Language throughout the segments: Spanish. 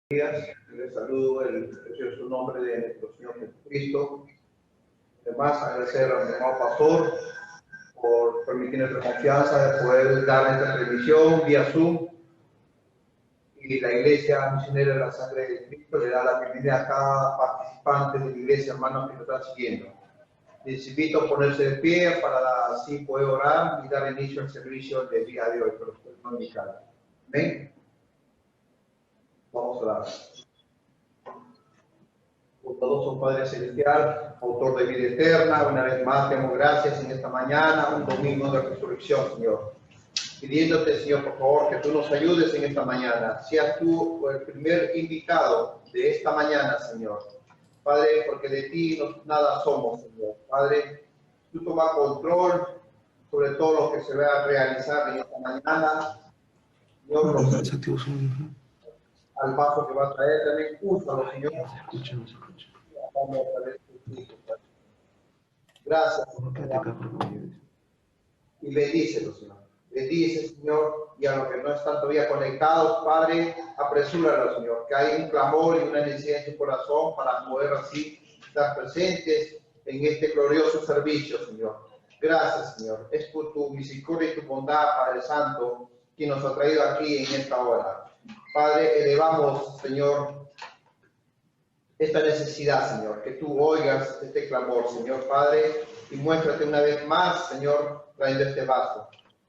Les saludo en el precioso nombre de nuestro Señor Jesucristo. Además, agradecer a mi hermano pastor por permitirnos la confianza de poder dar esta transmisión vía Zoom. Y la Iglesia Misionera de la Sangre de Cristo le da la bienvenida a cada participante de la Iglesia, hermanos, que nos están siguiendo. Les invito a ponerse de pie para así poder orar y dar inicio al servicio del día de hoy, por los dominicanos. Amén. Vamos a orar. Bondadoso Padre Celestial, autor de vida eterna, una vez más te damos gracias en esta mañana, un domingo de resurrección, Señor. Pidiéndote, Señor, por favor, que tú nos ayudes en esta mañana. Seas tú el primer invitado de esta mañana, Señor. Padre, porque de ti nada somos, Señor. Padre, tú toma control sobre todo lo que se va a realizar en esta mañana. Señor, al paso que va a traer, también úsalo, Señor. Gracias. Y bendícelo, Señor. Bendice, Señor, y a los que no están todavía conectados, Padre, apresúralo, Señor, que hay un clamor y una necesidad en su corazón para poder así estar presentes en este glorioso servicio, Señor. Gracias, Señor. Es por tu misericordia y tu bondad, Padre Santo, quien nos ha traído aquí en esta hora. Padre, elevamos, Señor, esta necesidad, Señor, que tú oigas este clamor, Señor Padre, y muéstrate una vez más, Señor, trayendo este vaso.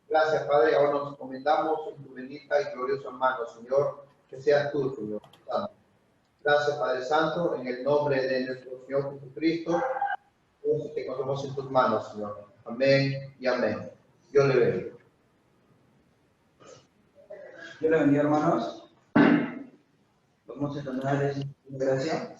Gracias, Padre, ahora nos encomendamos en tu bendita y gloriosa mano, Señor, que seas tú, Señor Santo. Gracias, Padre Santo, en el nombre de nuestro Señor Jesucristo, te encontramos en tus manos, Señor. Amén y amén. Dios le bendiga. Dios le bendiga, hermanos. Vamos a entonarles gracias.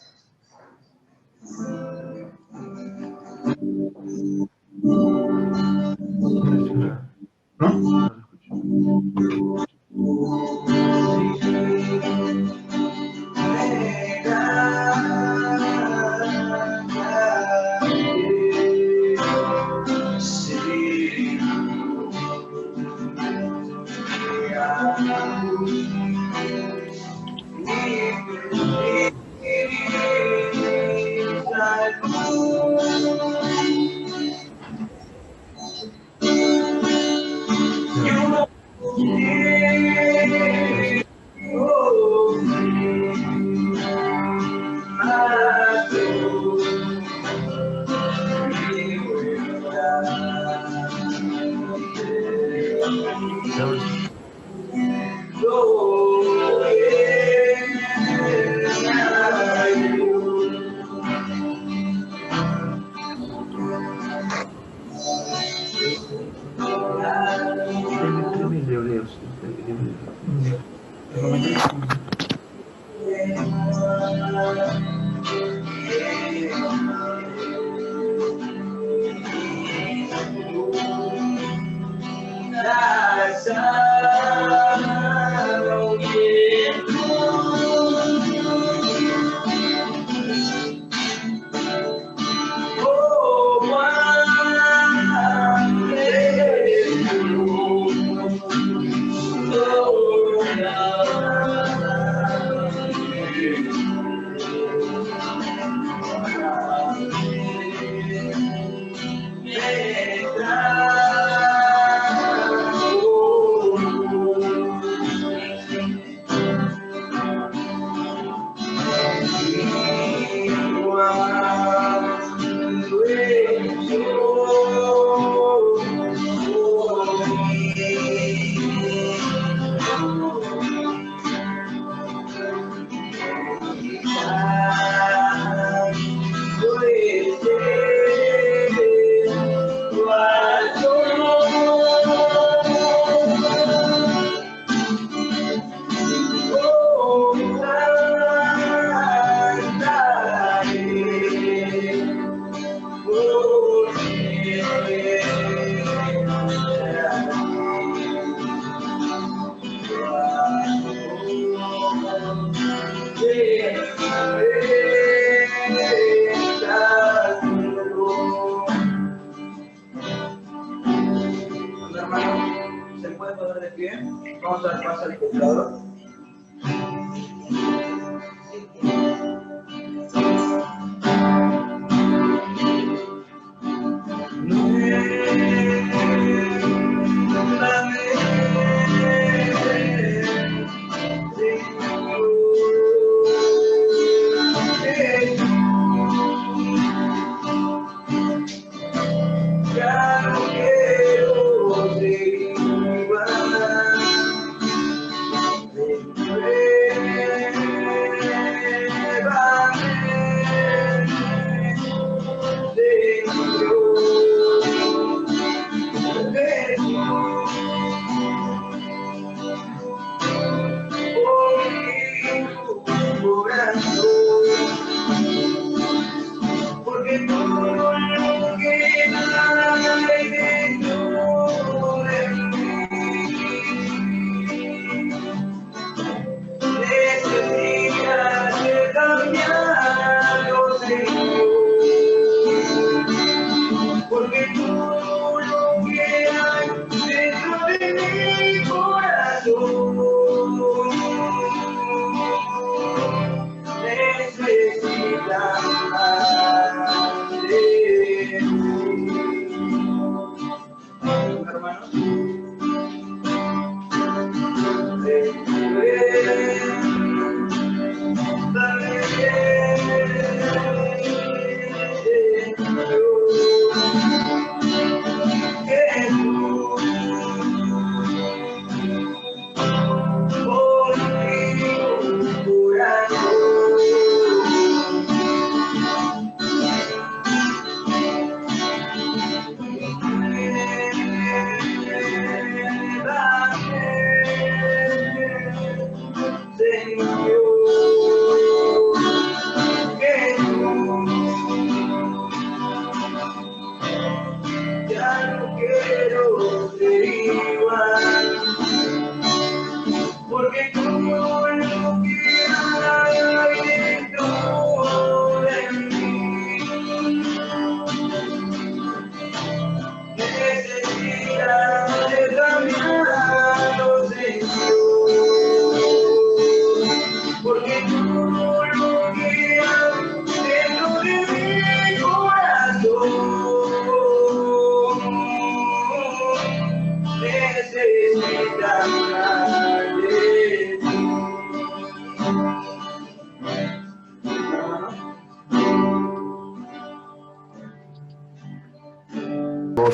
Vamos a dar paso al computador.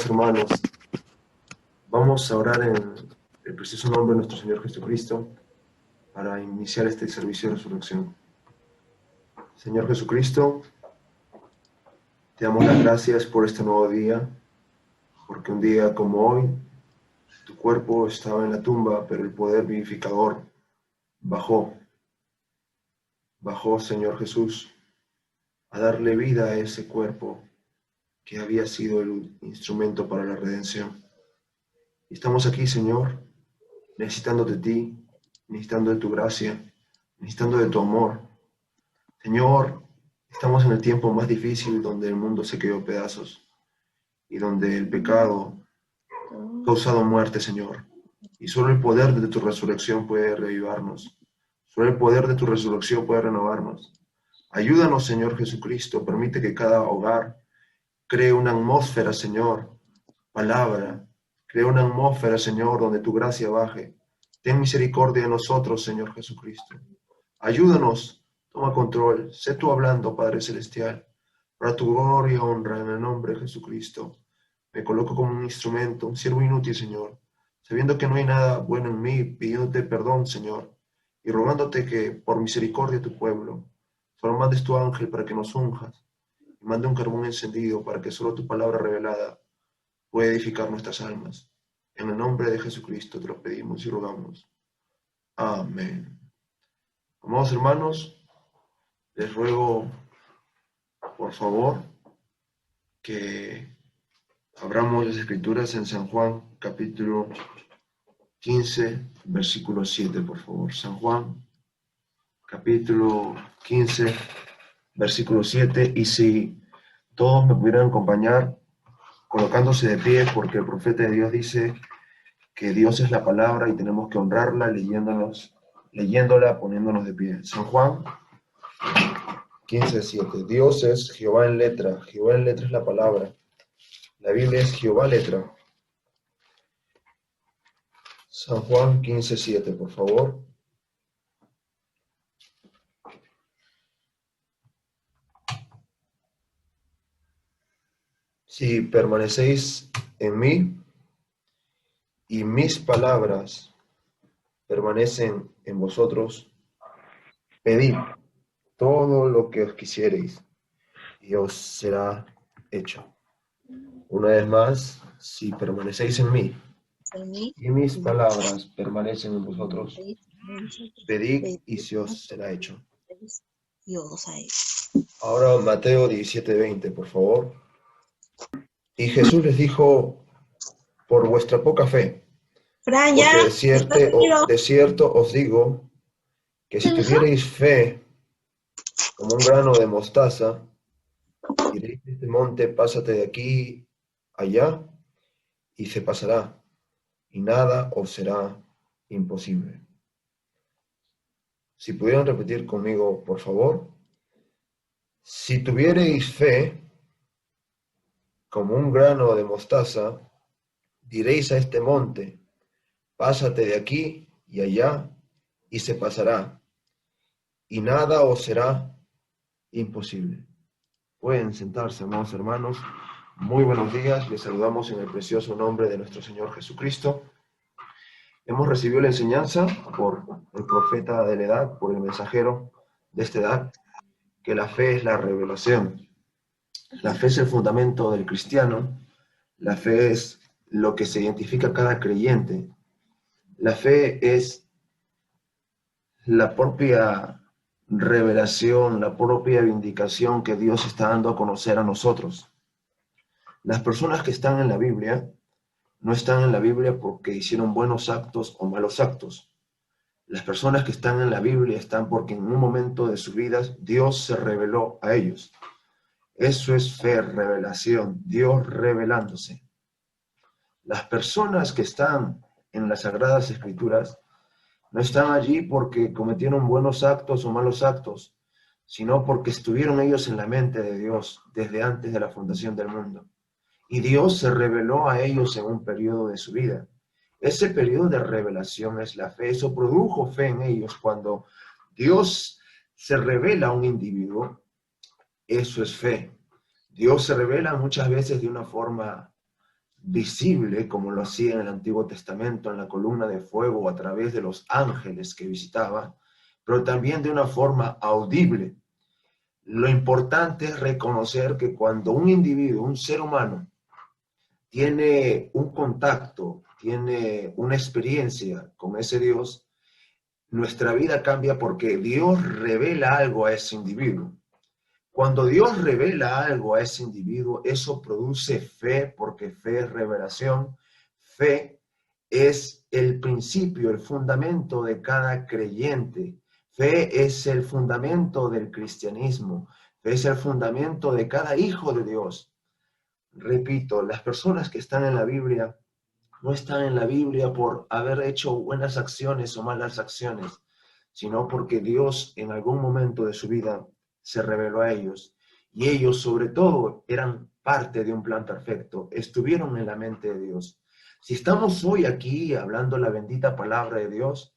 Hermanos, vamos a orar en el precioso nombre de nuestro Señor Jesucristo para iniciar este servicio de resurrección. Señor Jesucristo, te damos las gracias por este nuevo día, porque un día como hoy, tu cuerpo estaba en la tumba, pero el poder vivificador bajó, Señor Jesús, a darle vida a ese cuerpo que había sido el instrumento para la redención. Y estamos aquí, Señor, necesitando de ti, necesitando de tu gracia, necesitando de tu amor. Señor, estamos en el tiempo más difícil donde el mundo se quedó a pedazos y donde el pecado ha causado muerte, Señor. Y solo el poder de tu resurrección puede revivarnos. Solo el poder de tu resurrección puede renovarnos. Ayúdanos, Señor Jesucristo. Permite que cada hogar cree una atmósfera, Señor, palabra. Crea una atmósfera, Señor, donde tu gracia baje. Ten misericordia de nosotros, Señor Jesucristo. Ayúdanos, toma control. Sé tú hablando, Padre Celestial. Para tu gloria y honra en el nombre de Jesucristo. Me coloco como un instrumento, un siervo inútil, Señor, sabiendo que no hay nada bueno en mí, pidiéndote perdón, Señor, y rogándote que, por misericordia de tu pueblo, solo mandes tu ángel para que nos unjas, y mande un carbón encendido para que solo tu palabra revelada pueda edificar nuestras almas. En el nombre de Jesucristo te lo pedimos y rogamos. Amén. Amados hermanos, les ruego, por favor, que abramos las Escrituras en San Juan, capítulo 15, versículo 7, por favor. San Juan, capítulo 15, versículo 7. Y si todos me pudieran acompañar colocándose de pie, porque el profeta de Dios dice que Dios es la palabra y tenemos que honrarla leyéndola, poniéndonos de pie. San Juan 15, 7. Dios es Jehová en letra es la palabra. La Biblia es Jehová letra. San Juan 15, 7, por favor. Si permanecéis en mí y mis palabras permanecen en vosotros, pedid todo lo que os quisiereis y os será hecho. Una vez más, si permanecéis en mí y mis palabras permanecen en vosotros, pedid y se os será hecho. Ahora Mateo 17, 20, por favor. Y Jesús les dijo, por vuestra poca fe, porque de cierto os digo, que si tuvierais fe como un grano de mostaza, diréis a este monte, pásate de aquí allá, y se pasará, y nada os será imposible. Si pudieran repetir conmigo, por favor. Si tuvierais fe como un grano de mostaza, diréis a este monte, pásate de aquí y allá, y se pasará, y nada os será imposible. Pueden sentarse, amados hermanos. Muy buenos días, les saludamos en el precioso nombre de nuestro Señor Jesucristo. Hemos recibido la enseñanza por el profeta de la edad, por el mensajero de esta edad, que la fe es la revelación. La fe es el fundamento del cristiano. La fe es lo que se identifica a cada creyente. La fe es la propia revelación, la propia vindicación que Dios está dando a conocer a nosotros. Las personas que están en la Biblia no están en la Biblia porque hicieron buenos actos o malos actos. Las personas que están en la Biblia están porque en un momento de sus vidas Dios se reveló a ellos. Eso es fe, revelación, Dios revelándose. Las personas que están en las Sagradas Escrituras no están allí porque cometieron buenos actos o malos actos, sino porque estuvieron ellos en la mente de Dios desde antes de la fundación del mundo. Y Dios se reveló a ellos en un periodo de su vida. Ese periodo de revelación es la fe. Eso produjo fe en ellos. Cuando Dios se revela a un individuo, eso es fe. Dios se revela muchas veces de una forma visible, como lo hacía en el Antiguo Testamento, en la columna de fuego o a través de los ángeles que visitaba, pero también de una forma audible. Lo importante es reconocer que cuando un individuo, un ser humano, tiene un contacto, tiene una experiencia con ese Dios, nuestra vida cambia porque Dios revela algo a ese individuo. Cuando Dios revela algo a ese individuo, eso produce fe, porque fe es revelación. Fe es el principio, el fundamento de cada creyente. Fe es el fundamento del cristianismo. Fe es el fundamento de cada hijo de Dios. Repito, las personas que están en la Biblia no están en la Biblia por haber hecho buenas acciones o malas acciones, sino porque Dios en algún momento de su vida se reveló a ellos, y ellos sobre todo eran parte de un plan perfecto, estuvieron en la mente de Dios. Si estamos hoy aquí hablando la bendita palabra de Dios,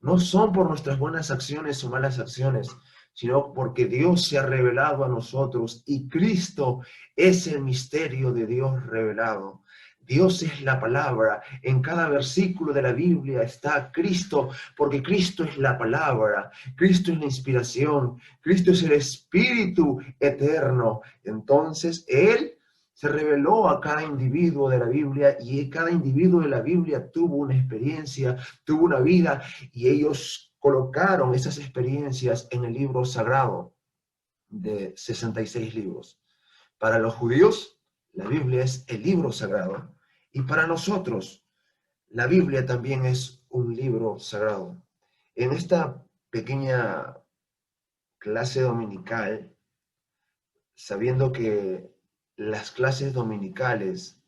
no son por nuestras buenas acciones o malas acciones, sino porque Dios se ha revelado a nosotros y Cristo es el misterio de Dios revelado. Dios es la palabra. En cada versículo de la Biblia está Cristo, porque Cristo es la palabra, Cristo es la inspiración, Cristo es el Espíritu eterno. Entonces, Él se reveló a cada individuo de la Biblia y cada individuo de la Biblia tuvo una experiencia, tuvo una vida, y ellos colocaron esas experiencias en el libro sagrado de 66 libros. Para los judíos, la Biblia es el libro sagrado. Y para nosotros, la Biblia también es un libro sagrado. En esta pequeña clase dominical, sabiendo que las clases dominicales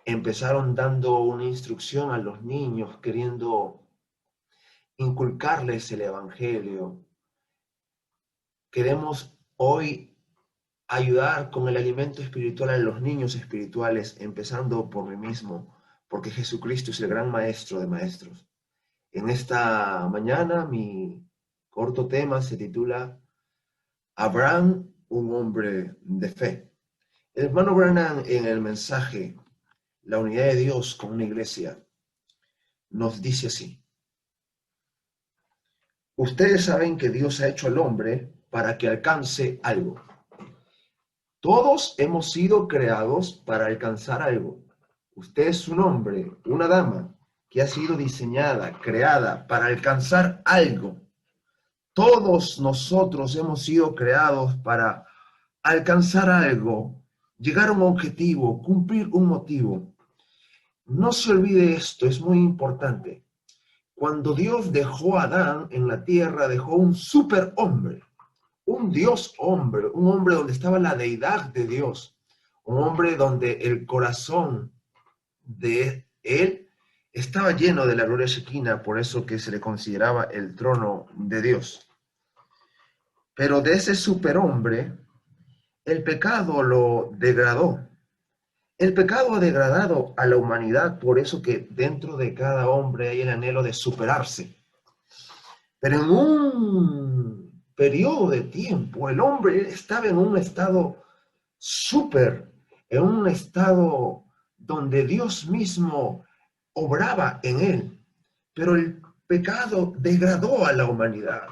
empezaron dando una instrucción a los niños, queriendo inculcarles el Evangelio, queremos hoy ayudar con el alimento espiritual a los niños espirituales, empezando por mí mismo, porque Jesucristo es el gran maestro de maestros. En esta mañana mi corto tema se titula Abraham, un hombre de fe. El hermano Branham en el mensaje La unidad de Dios con una iglesia nos dice así: ustedes saben que Dios ha hecho al hombre para que alcance algo. Todos hemos sido creados para alcanzar algo. Usted es un hombre, una dama, que ha sido diseñada, creada para alcanzar algo. Todos nosotros hemos sido creados para alcanzar algo, llegar a un objetivo, cumplir un motivo. No se olvide esto, es muy importante. Cuando Dios dejó a Adán en la tierra, dejó un superhombre. Un Dios hombre, un hombre donde estaba la deidad de Dios, un hombre donde el corazón de él estaba lleno de la gloria Shekinah, por eso que se le consideraba el trono de Dios. Pero de ese superhombre, el pecado lo degradó. El pecado ha degradado a la humanidad, por eso que dentro de cada hombre hay el anhelo de superarse. Pero en un periodo de tiempo, el hombre estaba en un estado en un estado donde Dios mismo obraba en él, pero el pecado degradó a la humanidad.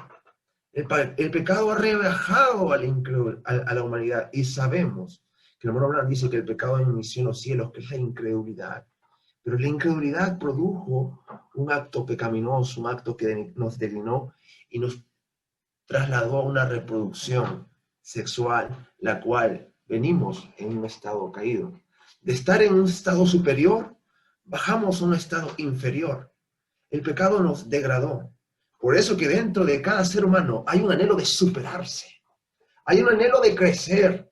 El pecado ha rebajado a la humanidad, y sabemos que el hermano Branham dice que el pecado inició en los cielos, que es la incredulidad. Pero la incredulidad produjo un acto pecaminoso, un acto que nos declinó y nos trasladó a una reproducción sexual, la cual venimos en un estado caído. De estar en un estado superior, bajamos a un estado inferior. El pecado nos degradó. Por eso que dentro de cada ser humano hay un anhelo de superarse, hay un anhelo de crecer,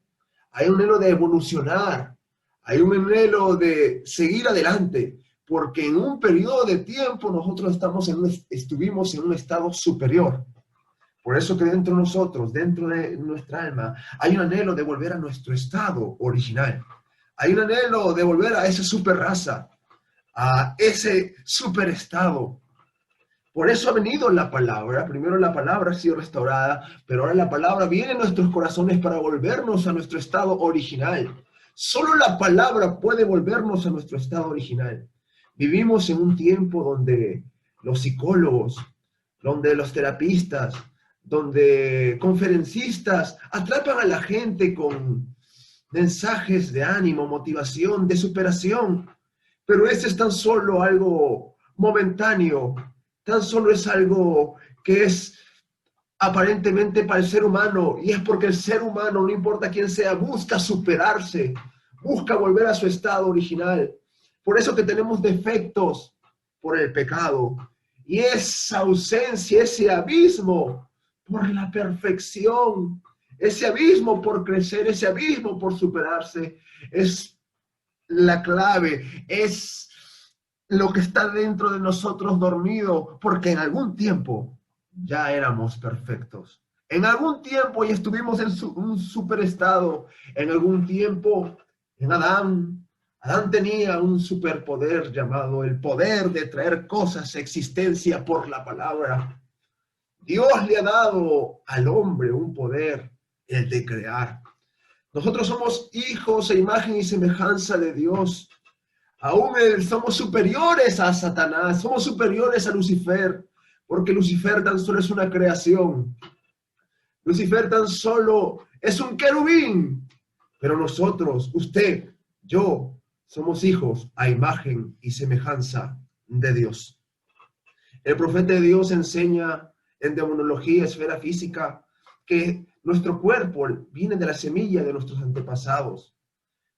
hay un anhelo de evolucionar, hay un anhelo de seguir adelante, porque en un periodo de tiempo nosotros estuvimos en un estado superior. Por eso que dentro de nosotros, dentro de nuestra alma, hay un anhelo de volver a nuestro estado original. Hay un anhelo de volver a esa super raza. a ese superestado. Por eso ha venido la palabra. Primero la palabra ha sido restaurada, pero ahora la palabra viene a nuestros corazones para volvernos a nuestro estado original. Solo la palabra puede volvernos a nuestro estado original. Vivimos en un tiempo donde los psicólogos, donde los terapistas, donde conferencistas atrapan a la gente con mensajes de ánimo, motivación, de superación. Pero ese es tan solo algo momentáneo, tan solo es algo que es aparentemente para el ser humano, y es porque el ser humano, no importa quién sea, busca superarse, busca volver a su estado original. Por eso que tenemos defectos por el pecado, y esa ausencia, ese abismo por la perfección, ese abismo por crecer, ese abismo por superarse, es la clave, es lo que está dentro de nosotros dormido, porque en algún tiempo ya éramos perfectos. En algún tiempo ya estuvimos en un superestado. En algún tiempo, en Adán tenía un superpoder llamado el poder de traer cosas a existencia por la palabra. Dios le ha dado al hombre un poder, el de crear. Nosotros somos hijos a imagen y semejanza de Dios. Aún somos superiores a Satanás, somos superiores a Lucifer, porque Lucifer tan solo es una creación. Lucifer tan solo es un querubín, pero nosotros, usted, yo, somos hijos a imagen y semejanza de Dios. El profeta de Dios enseña en demonología, esfera física, que nuestro cuerpo viene de la semilla de nuestros antepasados.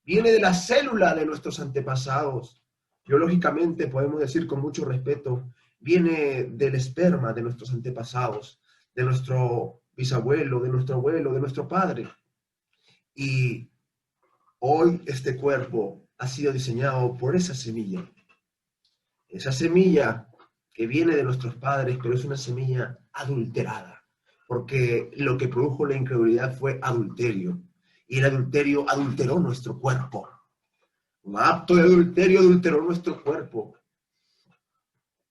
Viene de la célula de nuestros antepasados. Biológicamente podemos decir con mucho respeto, viene del esperma de nuestros antepasados, de nuestro bisabuelo, de nuestro abuelo, de nuestro padre. Y hoy este cuerpo ha sido diseñado por esa semilla. Esa semilla que viene de nuestros padres, pero es una semilla adulterada, porque lo que produjo la incredulidad fue adulterio. Y el adulterio adulteró nuestro cuerpo. Un acto de adulterio adulteró nuestro cuerpo.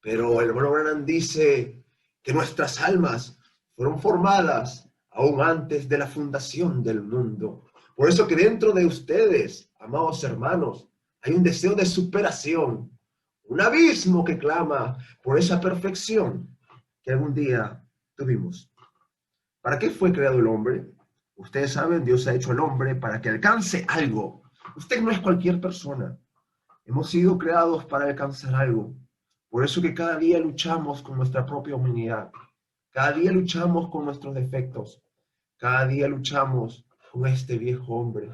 Pero el hermano Branham dice que nuestras almas fueron formadas aún antes de la fundación del mundo. Por eso que dentro de ustedes, amados hermanos, hay un deseo de superación, un abismo que clama por esa perfección que algún día tuvimos. ¿Para qué fue creado el hombre? Ustedes saben, Dios ha hecho al hombre para que alcance algo. Usted no es cualquier persona. Hemos sido creados para alcanzar algo. Por eso que cada día luchamos con nuestra propia humanidad. Cada día luchamos con nuestros defectos. Cada día luchamos con este viejo hombre.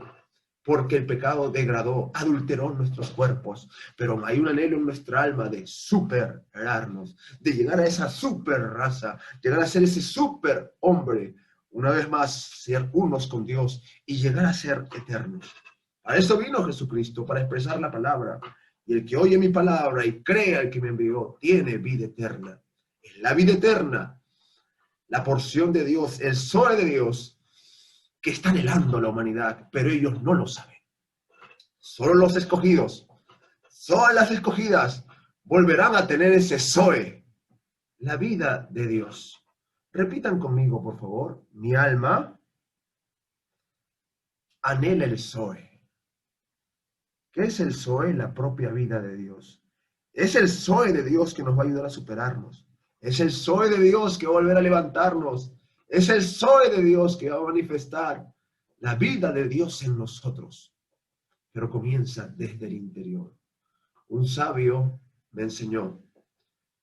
Porque el pecado degradó, adulteró nuestros cuerpos. Pero hay un anhelo en nuestra alma de superarnos, de llegar a esa super raza, llegar a ser ese super hombre. Una vez más, ser unos con Dios y llegar a ser eternos. Para eso vino Jesucristo, para expresar la palabra. Y el que oye mi palabra y crea al que me envió, tiene vida eterna. En la vida eterna, la porción de Dios, el Zoe de Dios, que está anhelando la humanidad, pero ellos no lo saben. Solo los escogidos, solo las escogidas, volverán a tener ese Zoe, la vida de Dios. Repitan conmigo, por favor. Mi alma anhela el Zoe. ¿Qué es el Zoe? La propia vida de Dios. Es el Zoe de Dios que nos va a ayudar a superarnos. Es el Zoe de Dios que va a volver a levantarnos. Es el Zoe de Dios que va a manifestar la vida de Dios en nosotros. Pero comienza desde el interior. Un sabio me enseñó.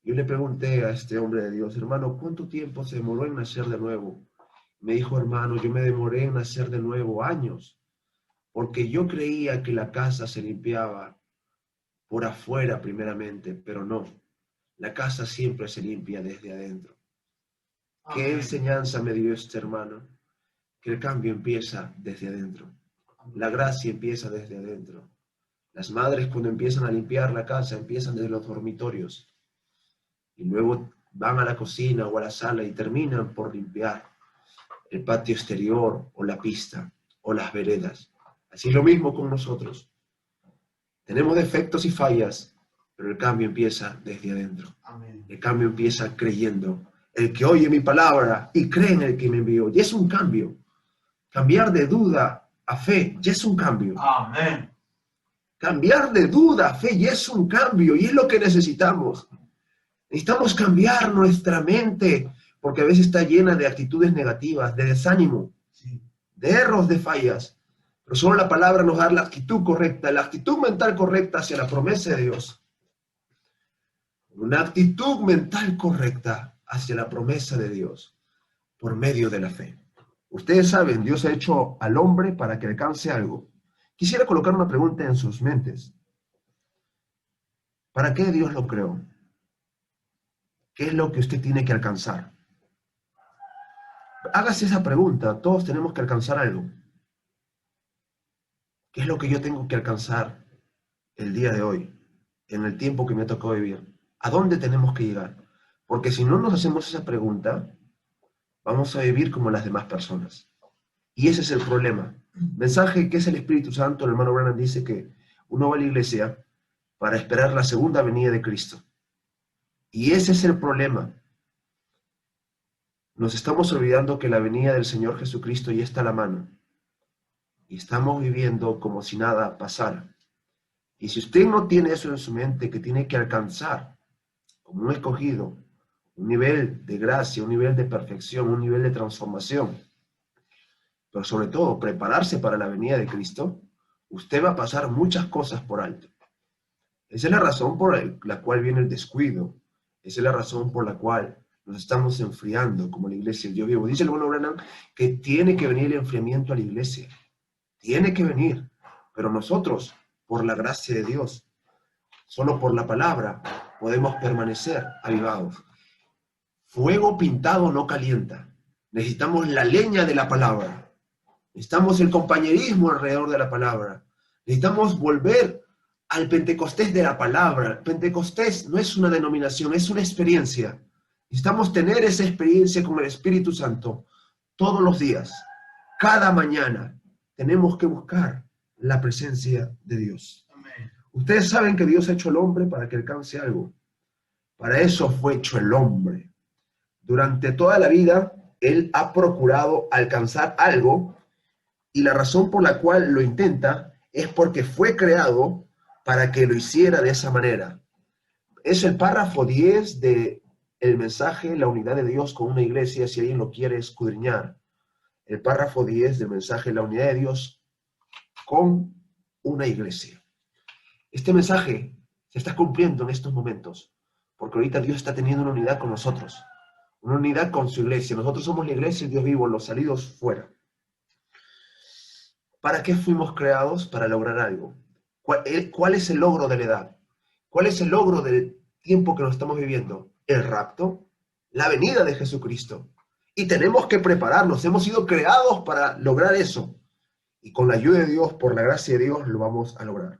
Yo le pregunté a este hombre de Dios, hermano, ¿cuánto tiempo se demoró en nacer de nuevo? Me dijo, hermano, yo me demoré en nacer de nuevo años, porque yo creía que la casa se limpiaba por afuera primeramente, pero no. La casa siempre se limpia desde adentro. Amén. ¿Qué enseñanza me dio este hermano? Que el cambio empieza desde adentro. La gracia empieza desde adentro. Las madres cuando empiezan a limpiar la casa empiezan desde los dormitorios. Y luego van a la cocina o a la sala y terminan por limpiar el patio exterior o la pista o las veredas. Así es lo mismo con nosotros. Tenemos defectos y fallas, pero el cambio empieza desde adentro. Amén. El cambio empieza creyendo. El que oye mi palabra y cree en el que me envió, ya es un cambio. Cambiar de duda a fe, ya es un cambio. Amén. Cambiar de duda a fe, ya es un cambio, y es lo que necesitamos. Necesitamos cambiar nuestra mente, porque a veces está llena de actitudes negativas, de desánimo, Sí. de errores, de fallas. Pero solo la palabra nos da la actitud correcta, la actitud mental correcta hacia la promesa de Dios. Una actitud mental correcta hacia la promesa de Dios por medio de la fe. Ustedes saben, Dios ha hecho al hombre para que alcance algo. Quisiera colocar una pregunta en sus mentes. ¿Para qué Dios lo creó? ¿Qué es lo que usted tiene que alcanzar? Hágase esa pregunta. Todos tenemos que alcanzar algo. ¿Qué es lo que yo tengo que alcanzar el día de hoy, en el tiempo que me ha tocado vivir? ¿A dónde tenemos que llegar? Porque si no nos hacemos esa pregunta, vamos a vivir como las demás personas. Y ese es el problema. Mensaje que es el Espíritu Santo, el hermano Branham dice que uno va a la iglesia para esperar la segunda venida de Cristo. Y ese es el problema. Nos estamos olvidando que la venida del Señor Jesucristo ya está a la mano. Y estamos viviendo como si nada pasara. Y si usted no tiene eso en su mente, que tiene que alcanzar como un escogido, un nivel de gracia, un nivel de perfección, un nivel de transformación, pero sobre todo prepararse para la venida de Cristo, usted va a pasar muchas cosas por alto. Esa es la razón por la cual viene el descuido. Esa es la razón por la cual nos estamos enfriando como la iglesia del Dios vivo. Dice el hermano Branham que tiene que venir el enfriamiento a la iglesia. Tiene que venir. Pero nosotros, por la gracia de Dios, solo por la palabra, podemos permanecer avivados. Fuego pintado no calienta. Necesitamos la leña de la palabra. Necesitamos el compañerismo alrededor de la palabra. Necesitamos volver al Pentecostés de la palabra. Pentecostés no es una denominación, es una experiencia. Necesitamos tener esa experiencia con el Espíritu Santo todos los días. Cada mañana tenemos que buscar la presencia de Dios. Amén. Ustedes saben que Dios ha hecho al hombre para que alcance algo. Para eso fue hecho el hombre. Durante toda la vida, Él ha procurado alcanzar algo, y la razón por la cual lo intenta es porque fue creado para que lo hiciera de esa manera. Es el párrafo 10 del mensaje La unidad de Dios con una iglesia, si alguien lo quiere escudriñar. El párrafo 10 del mensaje La unidad de Dios con una iglesia. Este mensaje se está cumpliendo en estos momentos, porque ahorita Dios está teniendo una unidad con nosotros, una unidad con su iglesia. Nosotros somos la iglesia, el Dios vivo, los salidos fuera. ¿Para qué fuimos creados? Para lograr algo. ¿Cuál es el logro de la edad? ¿Cuál es el logro del tiempo que nos estamos viviendo? El rapto, la venida de Jesucristo. Y tenemos que prepararnos. Hemos sido creados para lograr eso. Y con la ayuda de Dios, por la gracia de Dios, lo vamos a lograr.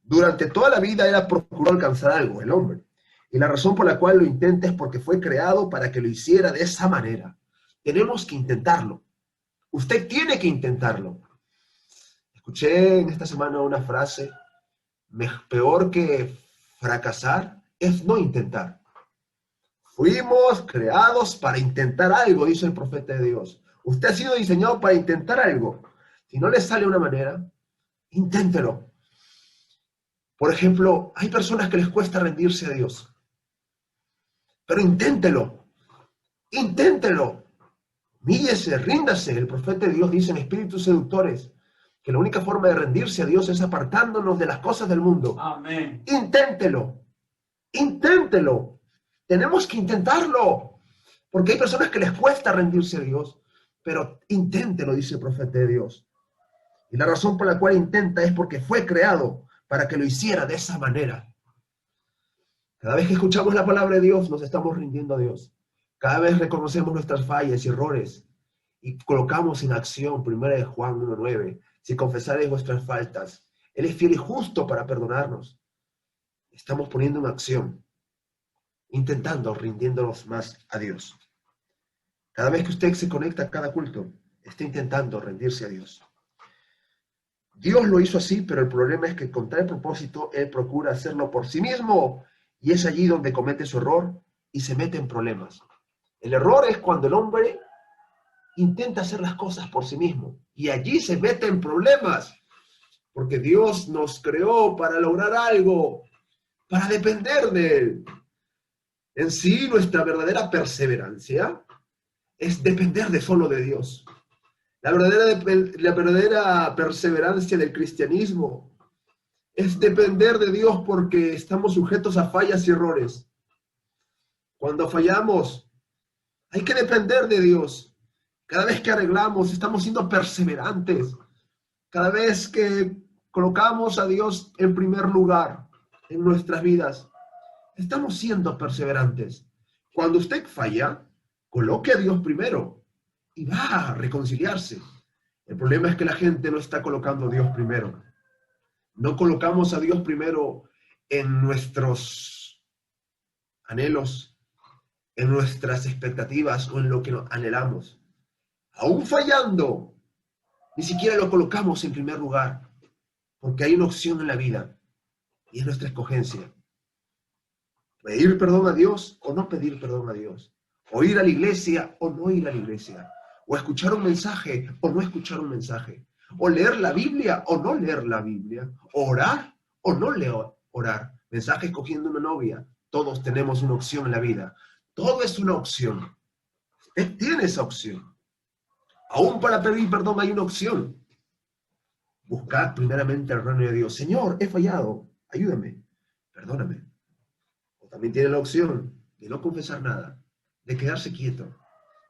Durante toda la vida Él procuró alcanzar algo, el hombre. Y la razón por la cual lo intenta es porque fue creado para que lo hiciera de esa manera. Tenemos que intentarlo. Usted tiene que intentarlo. Escuché en esta semana una frase: peor que fracasar es no intentar. Fuimos creados para intentar algo, dice el profeta de Dios. Usted ha sido diseñado para intentar algo. Si no le sale una manera, inténtelo. Por ejemplo, hay personas que les cuesta rendirse a Dios. Pero inténtelo. Inténtelo. Míllese, ríndase. El profeta de Dios dice en Espíritus Seductores que la única forma de rendirse a Dios es apartándonos de las cosas del mundo. Amén. Inténtelo. Inténtelo. Tenemos que intentarlo. Porque hay personas que les cuesta rendirse a Dios. Pero inténtelo, dice el profeta de Dios. Y la razón por la cual intenta es porque fue creado para que lo hiciera de esa manera. Cada vez que escuchamos la palabra de Dios, nos estamos rindiendo a Dios. Cada vez reconocemos nuestras fallas y errores y colocamos en acción 1 Juan 1:9. Si confesaréis vuestras faltas, Él es fiel y justo para perdonarnos. Estamos poniendo en acción, intentando, rindiéndonos más a Dios. Cada vez que usted se conecta a cada culto, está intentando rendirse a Dios. Dios lo hizo así, pero el problema es que con tal propósito Él procura hacerlo por sí mismo, y es allí donde comete su error y se mete en problemas. El error es cuando el hombre intenta hacer las cosas por sí mismo, y allí se mete en problemas, porque Dios nos creó para lograr algo, para depender de Él. En sí, nuestra verdadera perseverancia es depender de solo de Dios. La verdadera perseverancia del cristianismo es depender de Dios porque estamos sujetos a fallas y errores. Cuando fallamos, hay que depender de Dios. Cada vez que arreglamos, estamos siendo perseverantes. Cada vez que colocamos a Dios en primer lugar en nuestras vidas, estamos siendo perseverantes. Cuando usted falla, coloque a Dios primero y va a reconciliarse. El problema es que la gente no está colocando a Dios primero. No colocamos a Dios primero en nuestros anhelos, en nuestras expectativas o en lo que anhelamos. Aún fallando, ni siquiera lo colocamos en primer lugar, porque hay una opción en la vida y es nuestra escogencia. Pedir perdón a Dios o no pedir perdón a Dios. O ir a la iglesia o no ir a la iglesia. O escuchar un mensaje o no escuchar un mensaje. O leer la Biblia o no leer la Biblia. O orar o no orar. Mensaje escogiendo una novia. Todos tenemos una opción en la vida. Todo es una opción. Usted tiene esa opción. Aún para pedir perdón hay una opción. Buscar primeramente el reino de Dios. Señor, he fallado. Ayúdame. Perdóname. O también tiene la opción de no confesar nada. De quedarse quieto.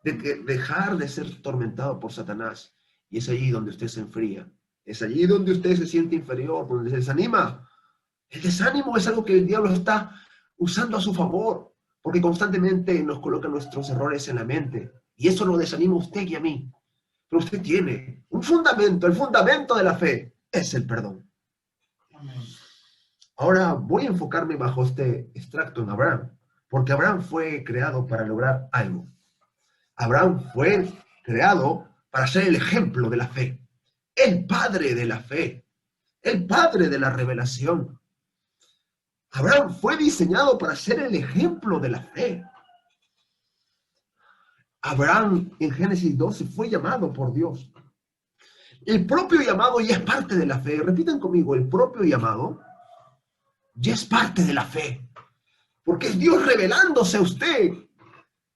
De dejar de ser tormentado por Satanás. Y es allí donde usted se enfría. Es allí donde usted se siente inferior, donde se desanima. El desánimo es algo que el diablo está usando a su favor, porque constantemente nos coloca nuestros errores en la mente. Y eso lo desanima a usted y a mí. Pero usted tiene un fundamento, el fundamento de la fe es el perdón. Amén. Ahora voy a enfocarme bajo este extracto en Abraham, porque Abraham fue creado para lograr algo. Abraham fue creado para ser el ejemplo de la fe, el padre de la fe, el padre de la revelación. Abraham fue diseñado para ser el ejemplo de la fe. Abraham en Génesis 12 fue llamado por Dios. El propio llamado ya es parte de la fe. Repitan conmigo, el propio llamado ya es parte de la fe. Porque es Dios revelándose a usted.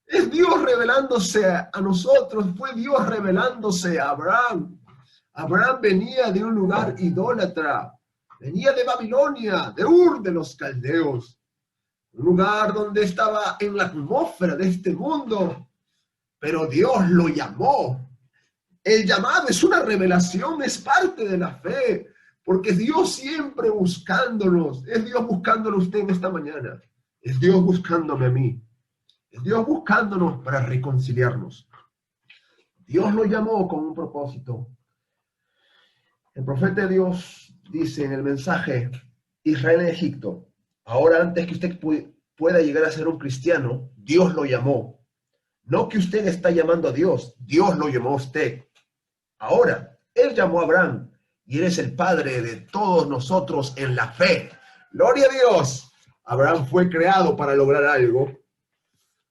Es Dios revelándose a nosotros. Fue Dios revelándose a Abraham. Abraham venía de un lugar idólatra. Venía de Babilonia, de Ur de los Caldeos. Un lugar donde estaba en la atmósfera de este mundo. Pero Dios lo llamó. El llamado es una revelación, es parte de la fe. Porque es Dios siempre buscándonos. Es Dios buscándolo a usted en esta mañana. Es Dios buscándome a mí. Es Dios buscándonos para reconciliarnos. Dios lo llamó con un propósito. El profeta de Dios dice en el mensaje, Israel en Egipto, ahora antes que usted pueda llegar a ser un cristiano, Dios lo llamó. No que usted está llamando a Dios, Dios lo llamó a usted. Ahora, Él llamó a Abraham y Él es el padre de todos nosotros en la fe. ¡Gloria a Dios! Abraham fue creado para lograr algo.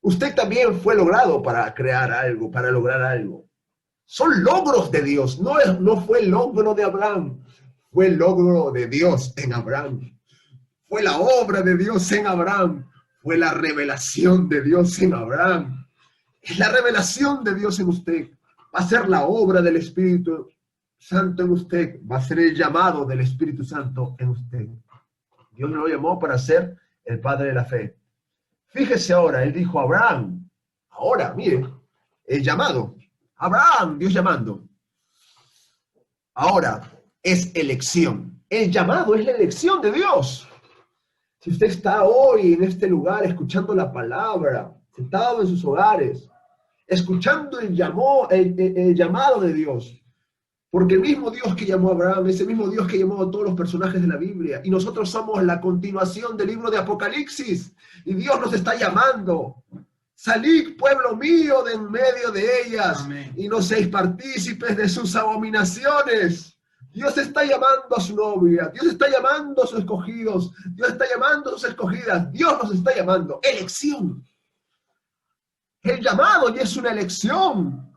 Usted también fue logrado para crear algo, para lograr algo. Son logros de Dios, no fue el logro de Abraham, fue el logro de Dios en Abraham. Fue la obra de Dios en Abraham, fue la revelación de Dios en Abraham. Es la revelación de Dios en usted. Va a ser la obra del Espíritu Santo en usted. Va a ser el llamado del Espíritu Santo en usted. Dios lo llamó para ser el padre de la fe. Fíjese ahora, Él dijo a Abraham. Ahora, mire, el llamado. Abraham, Dios llamando. Ahora, es elección. El llamado es la elección de Dios. Si usted está hoy en este lugar escuchando la palabra, sentado en sus hogares, escuchando el llamado de Dios, porque el mismo Dios que llamó a Abraham es el mismo Dios que llamó a todos los personajes de la Biblia, y nosotros somos la continuación del libro de Apocalipsis, y Dios nos está llamando. Salid, pueblo mío, de en medio de ellas. Amén. Y no seáis partícipes de sus abominaciones, Dios está llamando a su novia, Dios está llamando a sus escogidos, Dios está llamando a sus escogidas, Dios nos está llamando. Elección. El llamado ya es una elección.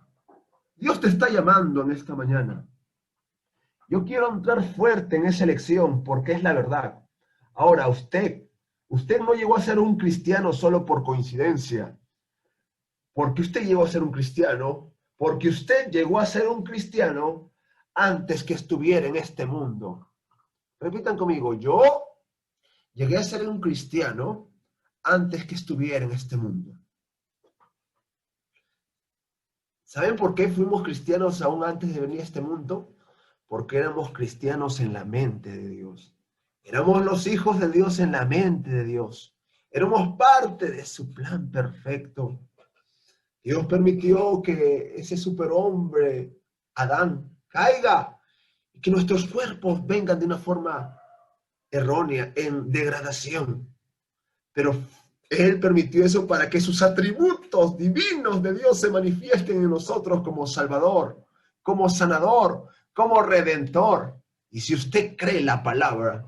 Dios te está llamando en esta mañana. Yo quiero entrar fuerte en esa elección porque es la verdad. Ahora, usted no llegó a ser un cristiano solo por coincidencia. Porque usted llegó a ser un cristiano, porque usted llegó a ser un cristiano antes que estuviera en este mundo. Repitan conmigo, yo llegué a ser un cristiano antes que estuviera en este mundo. ¿Saben por qué fuimos cristianos aún antes de venir a este mundo? Porque éramos cristianos en la mente de Dios. Éramos los hijos de Dios en la mente de Dios. Éramos parte de su plan perfecto. Dios permitió que ese superhombre, Adán, caiga y que nuestros cuerpos vengan de una forma errónea, en degradación. Pero Él permitió eso para que sus atributos divinos de Dios se manifiesten en nosotros como Salvador, como sanador, como redentor. Y si usted cree la palabra,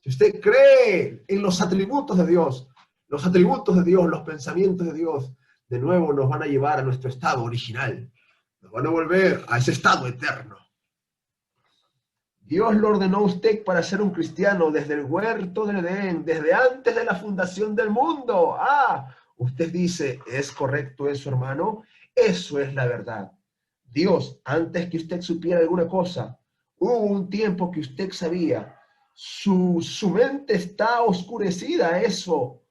si usted cree en los atributos de Dios, los pensamientos de Dios, de nuevo nos van a llevar a nuestro estado original. Nos van a volver a ese estado eterno. Dios lo ordenó a usted para ser un cristiano desde el huerto del Edén, desde antes de la fundación del mundo. Usted dice, ¿es correcto eso, hermano? Eso es la verdad. Dios, antes que usted supiera alguna cosa, hubo un tiempo que usted sabía. Su mente está oscurecida a eso.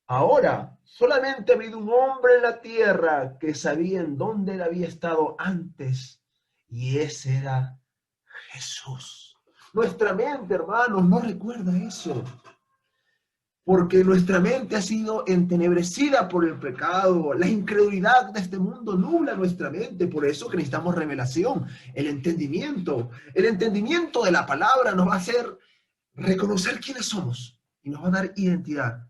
Ahora, solamente ha habido un hombre en la tierra que sabía en dónde él había estado antes, y ese era Jesús. Nuestra mente, hermanos, no recuerda eso, porque nuestra mente ha sido entenebrecida por el pecado. La incredulidad de este mundo nubla nuestra mente, por eso que necesitamos revelación, el entendimiento. El entendimiento de la palabra nos va a hacer reconocer quiénes somos y nos va a dar identidad.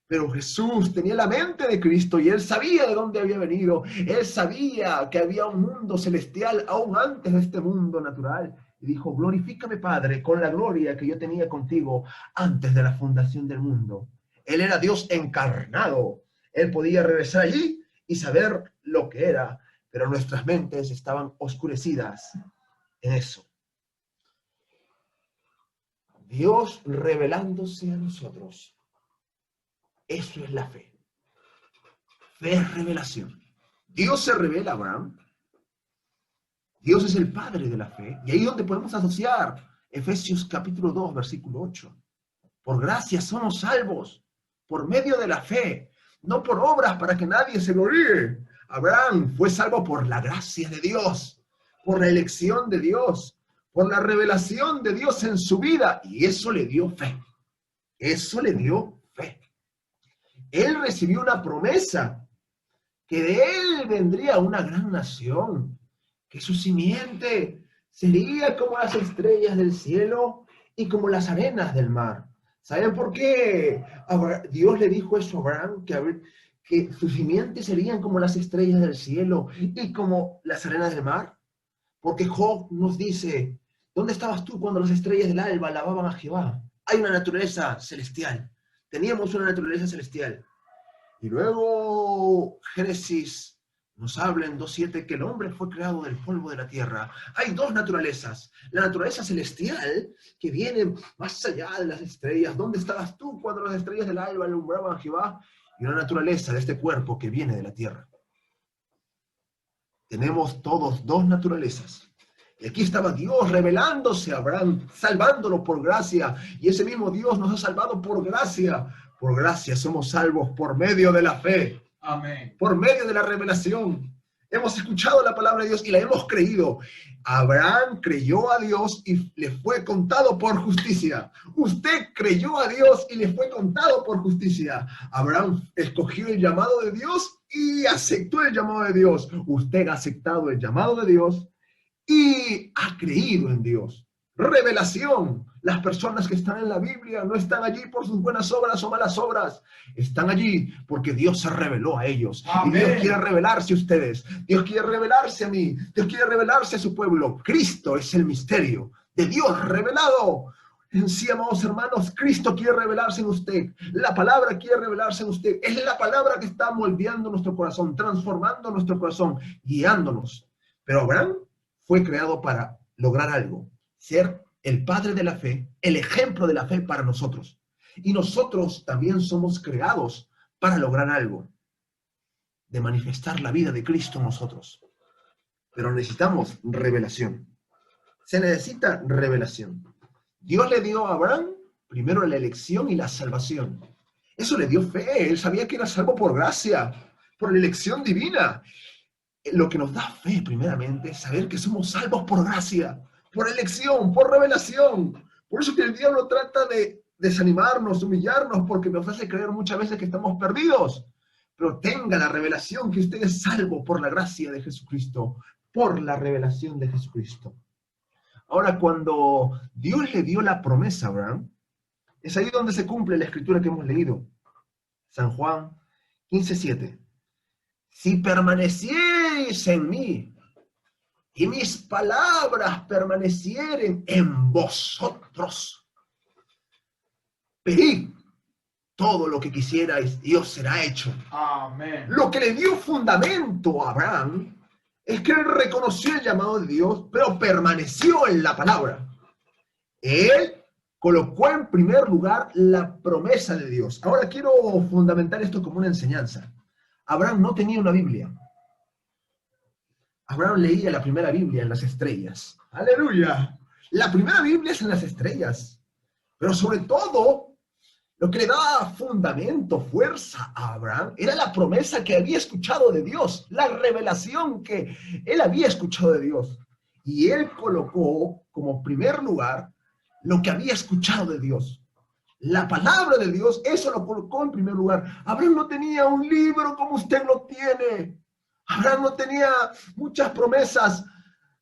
Pero Jesús tenía la mente de Cristo y Él sabía de dónde había venido. Él sabía que había un mundo celestial aún antes de este mundo natural. Y dijo, glorifícame, Padre, con la gloria que yo tenía contigo antes de la fundación del mundo. Él era Dios encarnado. Él podía regresar allí y saber lo que era. Pero nuestras mentes estaban oscurecidas en eso. Dios revelándose a nosotros. Eso es la fe. Fe es revelación. Dios se revela a Abraham. Dios es el padre de la fe. Y ahí es donde podemos asociar Efesios capítulo 2, versículo 8. Por gracia somos salvos, por medio de la fe, no por obras para que nadie se gloríe. Abraham fue salvo por la gracia de Dios, por la elección de Dios, por la revelación de Dios en su vida. Y eso le dio fe. Eso le dio fe. Él recibió una promesa, que de él vendría una gran nación, que su simiente sería como las estrellas del cielo y como las arenas del mar. ¿Saben por qué Dios le dijo eso a Abraham? Que sus simientes serían como las estrellas del cielo y como las arenas del mar. Porque Job nos dice, ¿dónde estabas tú cuando las estrellas del alba alababan a Jehová? Hay una naturaleza celestial. Teníamos una naturaleza celestial. Y luego Génesis nos habla en 2:7 que el hombre fue creado del polvo de la tierra. Hay dos naturalezas. La naturaleza celestial, que viene más allá de las estrellas. ¿Dónde estabas tú cuando las estrellas del alba alumbraban a Jehová? Y una naturaleza de este cuerpo que viene de la tierra. Tenemos todos dos naturalezas. Y aquí estaba Dios revelándose a Abraham, salvándolo por gracia. Y ese mismo Dios nos ha salvado por gracia. Por gracia somos salvos por medio de la fe. Amén. Por medio de la revelación. Hemos escuchado la palabra de Dios y la hemos creído. Abraham creyó a Dios y le fue contado por justicia. Usted creyó a Dios y le fue contado por justicia. Abraham escogió el llamado de Dios y aceptó el llamado de Dios. Usted ha aceptado el llamado de Dios y ha creído en Dios. Revelación. Las personas que están en la Biblia no están allí por sus buenas obras o malas obras. Están allí porque Dios se reveló a ellos. Amén. Y Dios quiere revelarse a ustedes. Dios quiere revelarse a mí. Dios quiere revelarse a su pueblo. Cristo es el misterio de Dios revelado. En sí, amados hermanos, Cristo quiere revelarse en usted. La palabra quiere revelarse en usted. Es la palabra que está moldeando nuestro corazón, transformando nuestro corazón, guiándonos. Pero Abraham fue creado para lograr algo. Ser el padre de la fe, el ejemplo de la fe para nosotros. Y nosotros también somos creados para lograr algo. De manifestar la vida de Cristo en nosotros. Pero necesitamos revelación. Se necesita revelación. Dios le dio a Abraham primero la elección y la salvación. Eso le dio fe. Él sabía que era salvo por gracia, por la elección divina. Lo que nos da fe, primeramente, es saber que somos salvos por gracia, por elección, por revelación. Por eso que el diablo trata de desanimarnos, humillarnos, porque nos hace creer muchas veces que estamos perdidos. Pero tenga la revelación que usted es salvo por la gracia de Jesucristo, por la revelación de Jesucristo. Ahora, cuando Dios le dio la promesa a Abraham, es ahí donde se cumple la escritura que hemos leído. San Juan 15:7. Si permaneciereis en mí, y mis palabras permanecieren en vosotros, pedid todo lo que quisierais y os será hecho. Amén. Lo que le dio fundamento a Abraham es que él reconoció el llamado de Dios, pero permaneció en la palabra. Él colocó en primer lugar la promesa de Dios. Ahora quiero fundamentar esto como una enseñanza. Abraham no tenía una Biblia. Abraham leía la primera Biblia en las estrellas. ¡Aleluya! La primera Biblia es en las estrellas. Pero sobre todo, lo que le daba fundamento, fuerza a Abraham, era la promesa que había escuchado de Dios, la revelación que él había escuchado de Dios. Y él colocó como primer lugar lo que había escuchado de Dios. La palabra de Dios, eso lo colocó en primer lugar. Abraham no tenía un libro como usted lo tiene. Abraham no tenía muchas promesas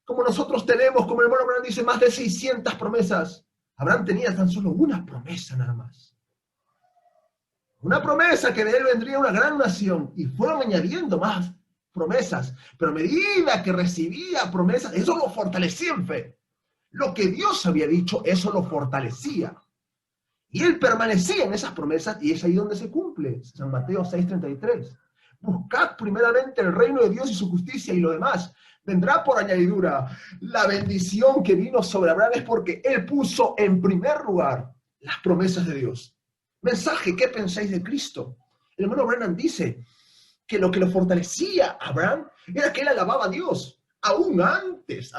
como nosotros tenemos, como el hermano Abraham dice, más de 600 promesas. Abraham tenía tan solo una promesa nada más. Una promesa que de él vendría una gran nación, y fueron añadiendo más promesas, pero a medida que recibía promesas, eso lo fortalecía en fe. Lo que Dios había dicho, eso lo fortalecía. Y él permanecía en esas promesas, y es ahí donde se cumple. San Mateo 6:33. Buscad primeramente el reino de Dios y su justicia, y lo demás vendrá por añadidura. La bendición que vino sobre Abraham es porque él puso en primer lugar las promesas de Dios. Mensaje, ¿qué pensáis de Cristo? El hermano Brennan dice que lo que lo fortalecía a Abraham era que él alababa a Dios. Aún antes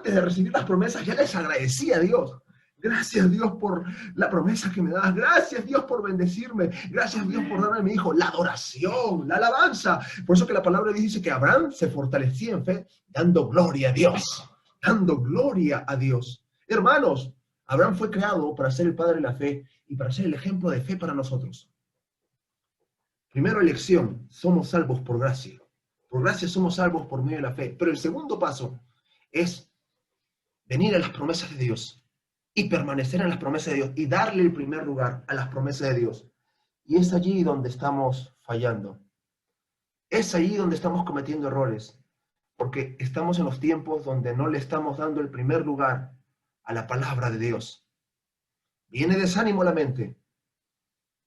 de recibir las promesas, ya les agradecía a Dios. Gracias, Dios, por la promesa que me das. Gracias, Dios, por bendecirme. Gracias, Dios, por darme a mi hijo. La adoración, la alabanza. Por eso que la palabra dice que Abraham se fortalecía en fe, dando gloria a Dios. Dando gloria a Dios. Hermanos, Abraham fue creado para ser el padre de la fe y para ser el ejemplo de fe para nosotros. Primero, elección. Somos salvos por gracia. Por gracia somos salvos por medio de la fe. Pero el segundo paso es venir a las promesas de Dios y permanecer en las promesas de Dios y darle el primer lugar a las promesas de Dios. Y es allí donde estamos fallando. Es allí donde estamos cometiendo errores, porque estamos en los tiempos donde no le estamos dando el primer lugar a la palabra de Dios. Viene desánimo a la mente,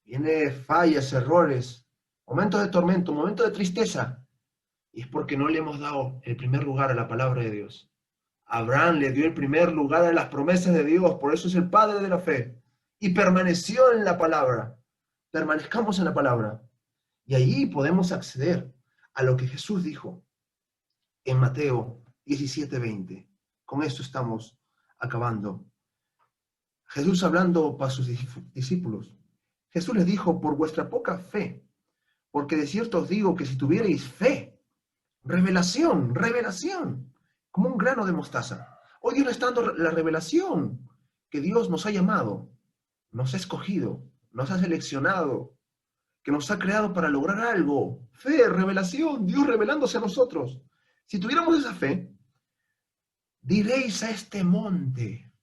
viene fallas, errores, momentos de tormento, momentos de tristeza, y es porque no le hemos dado el primer lugar a la palabra de Dios. Abraham le dio el primer lugar a las promesas de Dios, por eso es el padre de la fe, y permaneció en la palabra. Permanezcamos en la palabra, y allí podemos acceder a lo que Jesús dijo en Mateo 17:20. Con esto estamos acabando. Jesús hablando para sus discípulos. Jesús les dijo, por vuestra poca fe, porque de cierto os digo que si tuvierais fe, revelación, como un grano de mostaza. Hoy Dios le está dando la revelación, que Dios nos ha llamado, nos ha escogido, nos ha seleccionado, que nos ha creado para lograr algo. Fe, revelación, Dios revelándose a nosotros. Si tuviéramos esa fe, diréis a este monte,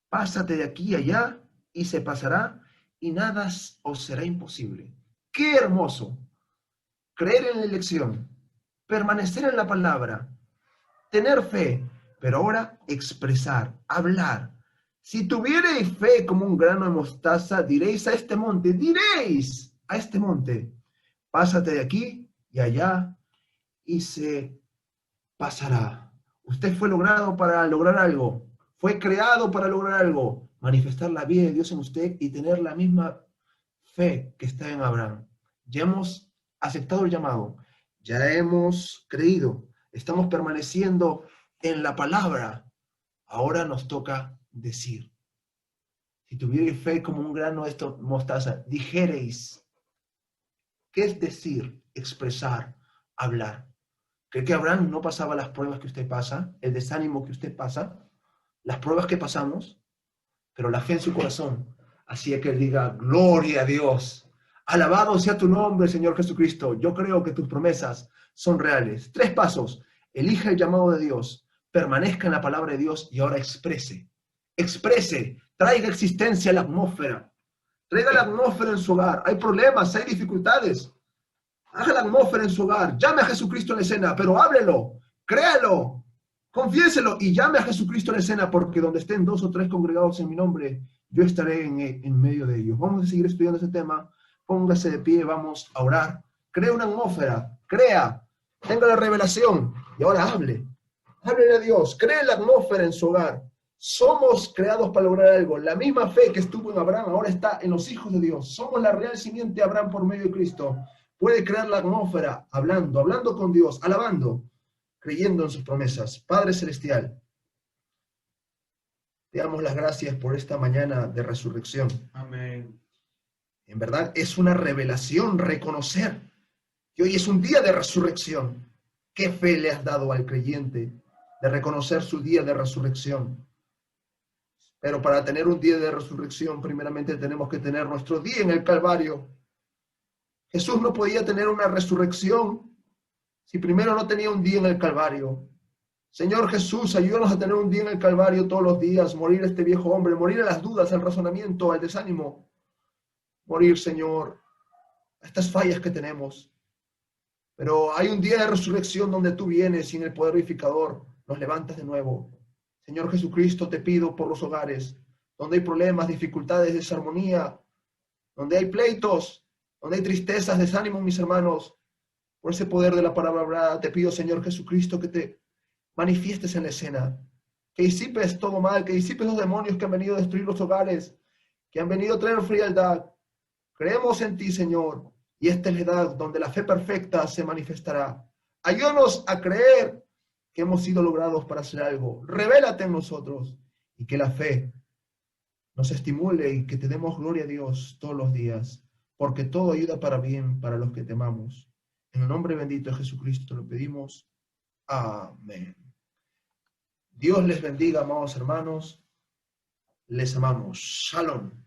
Pásate de aquí a allá y se pasará y nada os será imposible. ¡Qué hermoso! Creer en la elección, permanecer en la palabra, tener fe, pero ahora expresar, hablar. Si tuvierais fe como un grano de mostaza, diréis a este monte, pásate de aquí y allá y se pasará. Usted fue logrado para lograr algo, fue creado para lograr algo, manifestar la vida de Dios en usted y tener la misma fe que está en Abraham. Ya hemos aceptado el llamado, ya hemos creído, estamos permaneciendo en la palabra. Ahora nos toca decir. Si tuvierais fe como un grano de mostaza, dijereis. ¿Qué es decir? Expresar, hablar. ¿Cree que Abraham no pasaba las pruebas que usted pasa, el desánimo que usted pasa, las pruebas que pasamos? Pero la fe en su corazón hacía que él diga, gloria a Dios, alabado sea tu nombre, Señor Jesucristo, yo creo que tus promesas son reales. 3 pasos: elija el llamado de Dios, permanezca en la palabra de Dios y ahora exprese, traiga existencia a la atmósfera, traiga la atmósfera en su hogar. Hay problemas, hay dificultades, haga la atmósfera en su hogar, llame a Jesucristo en la escena, pero háblelo, créalo, confiéselo y llame a Jesucristo en la escena, porque donde estén 2 o 3 congregados en mi nombre, yo estaré en medio de ellos. Vamos a seguir estudiando ese tema. Póngase de pie, vamos a orar. Crea una atmósfera, tenga la revelación y ahora hable. Háblele a Dios, cree la atmósfera en su hogar. Somos creados para lograr algo. La misma fe que estuvo en Abraham ahora está en los hijos de Dios. Somos la real simiente de Abraham por medio de Cristo. Puede crear la atmósfera hablando con Dios, alabando, creyendo en sus promesas. Padre Celestial, te damos las gracias por esta mañana de resurrección. Amén. En verdad es una revelación reconocer que hoy es un día de resurrección. ¿Qué fe le has dado al creyente de reconocer su día de resurrección? Pero para tener un día de resurrección, primeramente tenemos que tener nuestro día en el Calvario. Jesús no podía tener una resurrección si primero no tenía un día en el Calvario. Señor Jesús, ayúdanos a tener un día en el Calvario todos los días, morir a este viejo hombre, morir a las dudas, al razonamiento, al desánimo. Morir, Señor, a estas fallas que tenemos. Pero hay un día de resurrección donde tú vienes y en el poder vivificador nos levantas de nuevo. Señor Jesucristo, te pido por los hogares donde hay problemas, dificultades, desarmonía, donde hay pleitos, donde hay tristezas, desánimo, mis hermanos. Por ese poder de la palabra hablada, te pido, Señor Jesucristo, que te manifiestes en la escena, que disipes todo mal, que disipes los demonios que han venido a destruir los hogares, que han venido a traer frialdad. Creemos en ti, Señor, y esta es la edad donde la fe perfecta se manifestará. Ayúdanos a creer que hemos sido logrados para hacer algo. Revélate en nosotros y que la fe nos estimule y que te demos gloria a Dios todos los días, porque todo ayuda para bien para los que te amamos. En el nombre bendito de Jesucristo lo pedimos. Amén. Dios les bendiga, amados hermanos. Les amamos. Shalom.